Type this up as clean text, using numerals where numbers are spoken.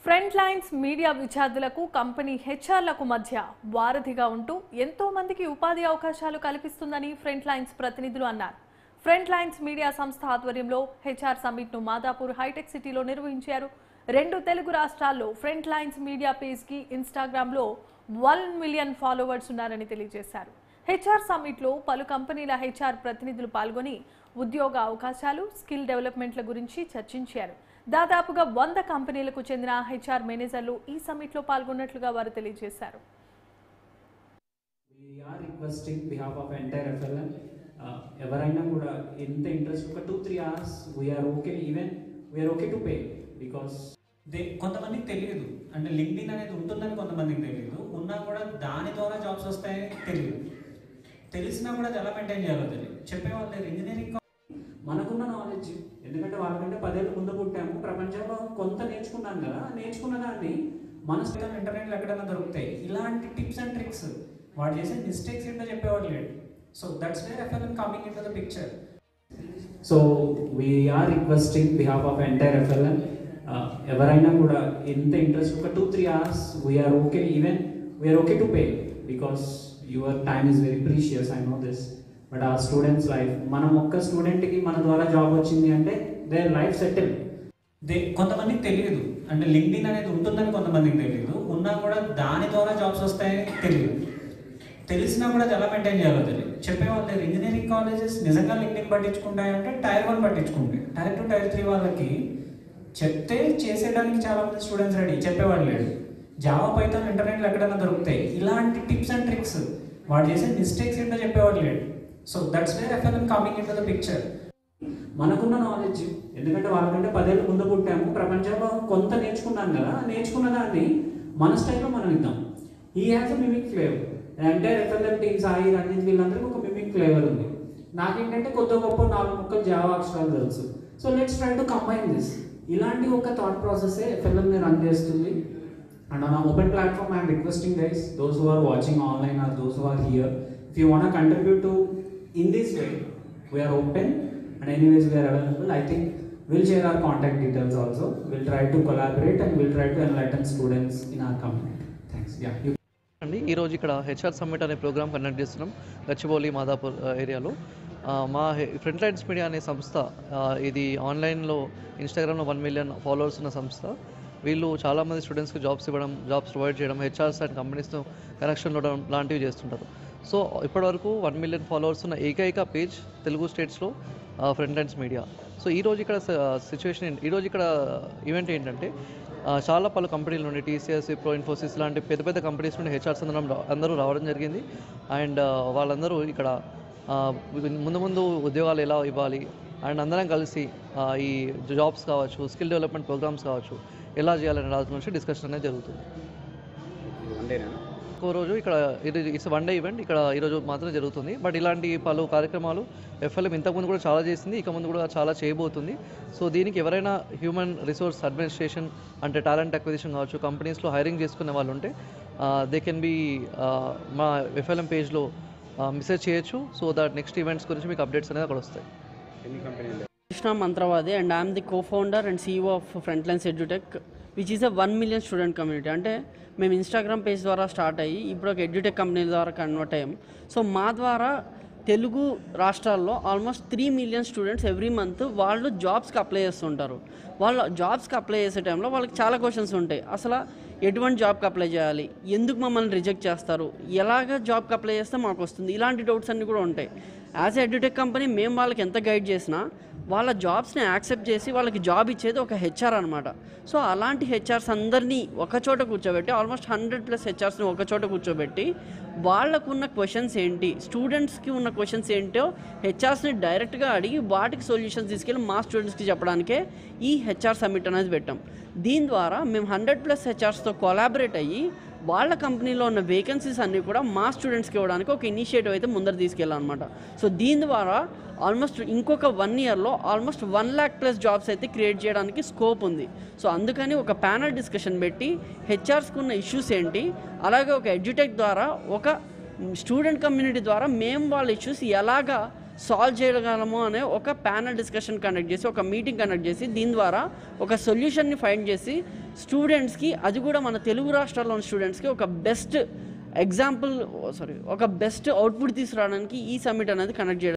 Front lines media విద్యార్థులకు company హెచ్ఆర్లకు మధ్య వారధిగా ఉంటూ ఎంతో మందికి ఉపాధి అవకాశాలు కల్పిస్తుందని ఫ్రంట్ లైన్స్ ప్రతినిధులు అన్నారు. ఫ్రంట్ లైన్స్ మీడియా సంస్థ ఆధ్వర్యంలో హెచ్ఆర్ సమ్మిట్ ను మాదాపూర్ హైటెక్ సిటీలో నిర్వహించారు. 2 తెలుగు రాష్ట్రాల్లో ఫ్రంట్ లైన్స్ మీడియా పేజ్ కి ఇన్‌స్టాగ్రామ్ లో 1 మిలియన్ ఫాలోవర్స్ ఉన్నారని తెలియజేశారు. హెచ్ఆర్ సమ్మిట్ లో పలు కంపెనీల హెచ్ఆర్ ప్రతినిధులు పాల్గొని ఉద్యోగ అవకాశాలు, స్కిల్ డెవలప్‌మెంట్ల గురించి చర్చించారు. దాదాపుగా 100 కంపెనీలకు చెందిన హెచ్ఆర్ మేనేజర్లు ఈ సమ్మిట్ లో పాల్గొన్నట్లుగా వారు తెలియజేశారు. We are requesting behalf of entire FLN ఎవరైనా కూడా ఎంత ఇంట్రెస్ట్ ఒక 2-3 hours we are okay to pay because కొంతమందికి తెలియదు అంటే లింక్డ్ఇన్ అనేది ఉంటుందని కొంతమందికి తెలియదు, ఉన్నా కూడా దాని ద్వారా జాబ్స్ వస్తాయని తెలియదు, తెలిసినా కూడా అది ఎలా మెయింటైన్ చేయాలో తెలియదు. చెప్పేవాళ్ళు లేరు. ఇంజనీరింగ్ మనకున్న నాలెడ్జ్ ఎందుకంటే వాళ్ళకంటే 10 ఏళ్ళు ముందు పుట్టాము, ప్రపంచంలో కొంత నేర్చుకున్నాం కదా, నేర్చుకున్న దాన్ని మన ఇంటర్నెట్లో ఎక్కడైనా దొరుకుతాయి. ఇలాంటి టిప్స్ అండ్ ట్రిక్స్ వాడు చేసే మిస్టేక్స్ ఏంటో చెప్పేవాళ్ళు లేడు. So that's where FLN coming into the picture. So we're requesting behalf of entire FLN ఎవరైనా కూడా ఎంత ఇంట్రెస్ట్ ఒక 2-3 hours we're okay to pay because your time is very precious. I know this. But ఆ students life, మనం ఒక్క స్టూడెంట్కి మన ద్వారా జాబ్ వచ్చింది అంటే దేర్ లైఫ్ సెటిల్. కొంతమందికి తెలియదు అంటే లింక్డ్ఇన్ అనేది ఉంటుందని కొంతమందికి తెలియదు, ఉన్నా కూడా దాని ద్వారా జాబ్స్ వస్తాయని తెలియదు, తెలిసినా కూడా అది ఎలా మెయింటైన్ చేయాలో తెలియదు. చెప్పేవాళ్ళు లేరు. ఇంజనీరింగ్ కాలేజెస్ నిజంగా లింక్డ్ఇన్ పట్టించుకుంటాయంటే టైర్ 1 పట్టించుకుంటాయి. టైర్ 2, టైర్ 3 వాళ్ళకి చెప్తే చేసేయడానికి చాలా మంది స్టూడెంట్స్ రెడీ, చెప్పేవాళ్ళు లేడు. జావా, పైథాన్ ఇంటర్నెట్లో ఎక్కడైనా దొరుకుతాయి. ఇలాంటి టిప్స్ అండ్ ట్రిక్స్ వాడు చేసే మిస్టేక్స్ ఏంటో చెప్పేవాళ్ళు లేడు. So that's where FLN coming into the picture. మనకున్న నాలెడ్జ్ ఎందుకంటే వాళ్ళకంటే 10 ఏళ్ళు ముందు పుట్టాము, ప్రపంచంలో కొంత నేర్చుకున్నాం కదా, నేర్చుకున్న దాన్ని మన స్టైల్లో మనం ఇద్దాం. ఈ has a mimic flavour. Entire FLN team, Sai, Ranjith వీళ్ళందరికీ ఒక మిమిక్ ఫ్లేవర్ ఉంది. నాకేంటంటే కొద్ది గొప్ప 4 ముక్కలు జావా అక్షరాలు తెలుసు. So let's try to combine this. ఇలాంటి ఒక థాట్ ప్రాసెస్సే FLN రన్ చేస్తుంది. And on open platform I'm requesting guys, those who are watching online or those who are here, if you want contribute to in this way, we are open and anyways we are available. I think we'll share our contact details also. We'll try to collaborate and we'll try to enlighten students in our community. Thanks. Yeah. అండి, ఈరోజు ఇక్కడ HR summit అనే programme conduct చేస్తున్నాం గచ్చిబౌలి, మాదాపూర్ ఏరియాలో. మా front lines media అనే సంస్థ, ఇది ఆన్లైన్లో ఇన్స్టాగ్రామ్లో 1 మిలియన్ ఫాలోవర్స్ ఉన్న సంస్థ. వీళ్ళు చాలామంది స్టూడెంట్స్కి జాబ్స్ ఇవ్వడం, జాబ్స్ ప్రొవైడ్ చేయడం, హెచ్ఆర్స్ అండ్ కంపెనీస్తో కనెక్షన్ ఇవ్వడం లాంటివి చేస్తుంటారు. సో ఇప్పటివరకు 1 మిలియన్ ఫాలోవర్స్ ఉన్న ఏకైక పేజ్ తెలుగు స్టేట్స్లో ఫ్రంట్ లైన్స్ మీడియా. సో ఈరోజు ఇక్కడ ఈరోజు ఇక్కడ ఈవెంట్ ఏంటంటే చాలా పలు కంపెనీల నుండి TCS, విప్రో, ఇన్ఫోసిస్ లాంటి పెద్ద పెద్ద కంపెనీస్ నుండి హెచ్ఆర్స్ అందరూ రావడం జరిగింది. అండ్ వాళ్ళందరూ ఇక్కడ ముందు ఉద్యోగాలు ఎలా ఇవ్వాలి అండ్ అందరం కలిసి ఈ జాబ్స్ కావచ్చు, స్కిల్ డెవలప్మెంట్ ప్రోగ్రామ్స్ కావచ్చు, ఎలా చేయాలనే దాని గురించి డిస్కషన్ అనేది జరుగుతుంది. ఇంకో రోజు ఇక్కడ ఇట్స్ 1 డే ఈవెంట్ ఇక్కడ ఈరోజు మాత్రమే జరుగుతుంది. బట్ ఇలాంటి పలు కార్యక్రమాలు FLN ఇంతకుముందు కూడా చాలా చేసింది, ఇక ముందు కూడా చాలా చేయబోతుంది. సో దీనికి ఎవరైనా హ్యూమన్ రిసోర్స్ అడ్మినిస్ట్రేషన్ అంటే టాలెంట్ అక్విజిషన్ కావచ్చు, కంపెనీస్లో హైరింగ్ చేసుకునే వాళ్ళు ఉంటే దే కెన్ బి మా FLN పేజ్లో మెసేజ్ చేయొచ్చు. సో దట్ నెక్స్ట్ ఈవెంట్స్ గురించి మీకు అప్డేట్స్ అనేది అక్కడ వస్తాయి. Krishna Mantravade and I am the co-founder and CEO of Frontlines EduTech, which is a 1 million student community. అంటే మేము ఇన్స్టాగ్రామ్ పేజ్ ద్వారా స్టార్ట్ అయ్యి ఇప్పుడు ఒక ఎడ్యుటెక్ కంపెనీ ద్వారా కన్వర్ట్ అయ్యాం. సో మా ద్వారా తెలుగు రాష్ట్రాల్లో almost 3 million students every month వాళ్ళు జాబ్స్కి అప్లై చేస్తుంటారు. వాళ్ళు జాబ్స్కి అప్లై చేసే టైంలో వాళ్ళకి చాలా క్వశ్చన్స్ ఉంటాయి. అసలు ఎటువంటి జాబ్కి అప్లై చేయాలి, ఎందుకు మమ్మల్ని రిజెక్ట్ చేస్తారు, ఎలాగ జాబ్కి అప్లై చేస్తే మాకు వస్తుంది, ఇలాంటి డౌట్స్ అన్నీ కూడా ఉంటాయి. యాజ్ ఎ ఎడ్యుటెక్ కంపెనీ మేము వాళ్ళకి ఎంత గైడ్ చేసినా వాళ్ళ జాబ్స్ని యాక్సెప్ట్ చేసి వాళ్ళకి జాబ్ ఇచ్చేది ఒక హెచ్ఆర్ అనమాట. సో అలాంటి హెచ్ఆర్స్ అందరినీ ఒకచోట కూర్చోబెట్టి ఆల్మోస్ట్ 100+ హెచ్ఆర్స్ని ఒకచోట కూర్చోబెట్టి వాళ్ళకున్న క్వశ్చన్స్ ఏంటి, స్టూడెంట్స్కి ఉన్న క్వశ్చన్స్ ఏంటో హెచ్ఆర్స్ని డైరెక్ట్గా అడిగి వాటికి సొల్యూషన్స్ తీసుకెళ్ళి మా స్టూడెంట్స్కి చెప్పడానికే ఈ హెచ్ఆర్ సమ్మిట్ అనేది పెట్టాం. దీని ద్వారా మేము 100+ హెచ్ఆర్స్తో కొలాబరేట్ అయ్యి వాళ్ళ కంపెనీలో ఉన్న వేకెన్సీస్ అన్నీ కూడా మా స్టూడెంట్స్కి ఇవ్వడానికి ఒక ఇనిషియేటివ్ అయితే ముందర తీసుకెళ్ళాలన్నమాట. సో దీని ద్వారా ఆల్మోస్ట్ ఇంకొక 1 ఇయర్లో ఆల్మోస్ట్ 1 lakh+ జాబ్స్ అయితే క్రియేట్ చేయడానికి స్కోప్ ఉంది. సో అందుకని ఒక ప్యానల్ డిస్కషన్ పెట్టి హెచ్ఆర్స్కి ఉన్న ఇష్యూస్ ఏంటి, అలాగే ఒక ఎడ్యుటెక్ ద్వారా ఒక స్టూడెంట్ కమ్యూనిటీ ద్వారా మేము వాళ్ళ ఇష్యూస్ ఎలాగా సాల్వ్ చేయగలము అనే ఒక ప్యానల్ డిస్కషన్ కండక్ట్ చేసి, ఒక మీటింగ్ కండక్ట్ చేసి, దీని ద్వారా ఒక సొల్యూషన్ని ఫైండ్ చేసి స్టూడెంట్స్కి, అది కూడా మన తెలుగు రాష్ట్రాల్లోని స్టూడెంట్స్కి ఒక బెస్ట్ అవుట్పుట్ తీసుకురావడానికి ఈ సమ్మిట్ అనేది కండక్ట్ చేయడం